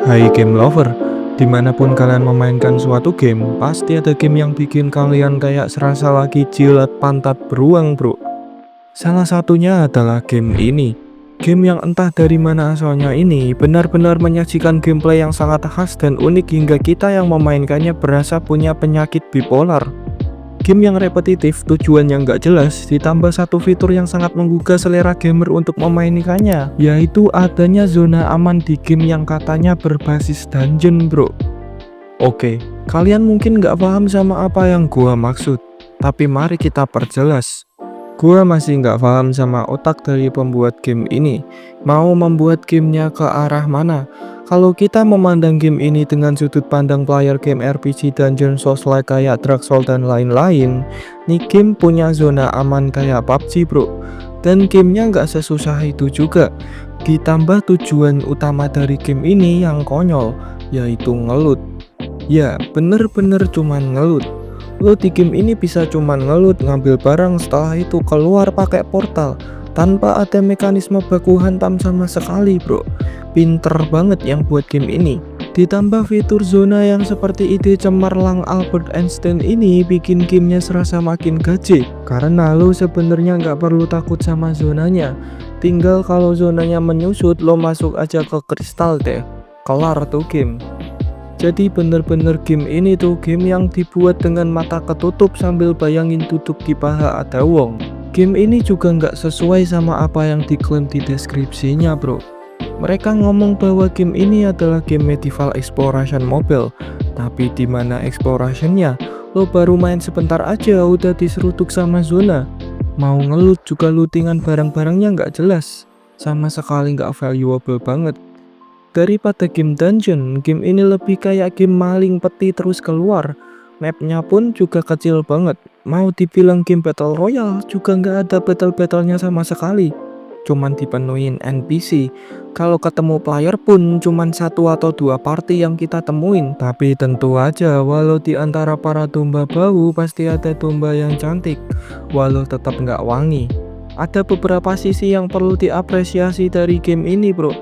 Hai game lover, dimanapun kalian memainkan suatu game, pasti ada game yang bikin kalian kayak serasa lagi jilat pantat beruang bro. Salah satunya adalah game ini. Game yang entah dari mana asalnya ini benar-benar menyajikan gameplay yang sangat khas dan unik hingga kita yang memainkannya berasa punya penyakit bipolar. Game yang repetitif, tujuan yang gak jelas, ditambah satu fitur yang sangat menggugah selera gamer untuk memainkannya, yaitu adanya zona aman di game yang katanya berbasis dungeon bro. Oke, kalian mungkin gak paham sama apa yang gua maksud, tapi mari kita perjelas. Gua masih nggak paham sama otak dari pembuat game ini. Mau membuat gamenya ke arah mana? Kalau kita memandang game ini dengan sudut pandang player game RPG Dungeon Souls-like kayak Dark Souls dan lain-lain, nih game punya zona aman kayak PUBG bro. Dan gamenya nggak sesusah itu juga. Ditambah tujuan utama dari game ini yang konyol, yaitu ngelut. Ya, bener-bener cuman ngelut. Lo di game ini bisa cuman ngelut, ngambil barang, setelah itu keluar pakai portal tanpa ada mekanisme baku hantam sama sekali bro. Pinter banget yang buat game ini. Ditambah fitur zona yang seperti ide cemerlang Albert Einstein ini bikin gamenya serasa makin gaje, karena lo sebenarnya nggak perlu takut sama zonanya. Tinggal kalau zonanya menyusut, lo masuk aja ke kristal deh, kelar tuh game. Jadi bener-bener game ini tuh game yang dibuat dengan mata ketutup sambil bayangin duduk di paha ada wong. Game ini juga nggak sesuai sama apa yang diklaim di deskripsinya bro. Mereka ngomong bahwa game ini adalah game medieval exploration mobile, tapi dimana explorationnya? Lo baru main sebentar aja udah diseruduk sama zona. Mau ngelut juga lootingan barang-barangnya nggak jelas, sama sekali nggak valuable banget. Daripada game dungeon, game ini lebih kayak game maling peti terus keluar. Mapnya pun juga kecil banget. Mau dibilang game battle royale juga nggak ada battle-battlenya sama sekali. Cuman dipenuhin NPC. Kalau ketemu player pun cuman satu atau dua party yang kita temuin. Tapi tentu aja walau di antara para domba bau pasti ada domba yang cantik, walau tetap nggak wangi. Ada beberapa sisi yang perlu diapresiasi dari game ini bro,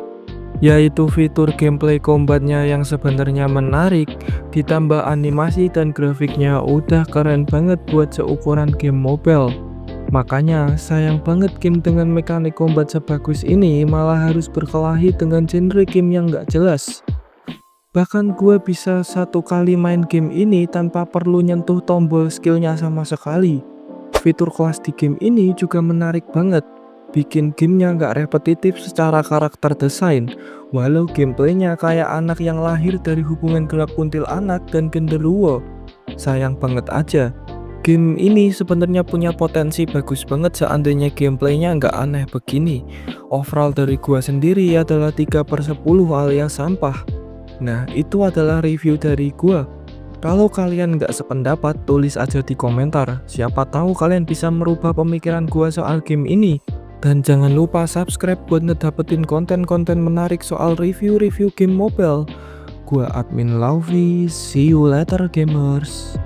yaitu fitur gameplay combatnya yang sebenarnya menarik, ditambah animasi dan grafiknya udah keren banget buat seukuran game mobile. Makanya sayang banget game dengan mekanik combat sebagus ini malah harus berkelahi dengan genre game yang gak jelas. Bahkan gue bisa satu kali main game ini tanpa perlu nyentuh tombol skillnya sama sekali. Fitur kelas di game ini juga menarik banget, bikin gamenya nggak repetitif secara karakter desain, walau gameplaynya kayak anak yang lahir dari hubungan gelap kuntilanak dan genderuwo. Sayang banget aja, game ini sebenarnya punya potensi bagus banget seandainya gameplaynya nggak aneh begini. Overall dari gua sendiri adalah 3/10 alias sampah. Nah itu adalah review dari gua. Kalau kalian nggak sependapat, tulis aja di komentar. Siapa tahu kalian bisa merubah pemikiran gua soal game ini. Dan jangan lupa subscribe buat ngedapetin konten-konten menarik soal review-review game mobile. Gua admin Lauvi, see you later gamers.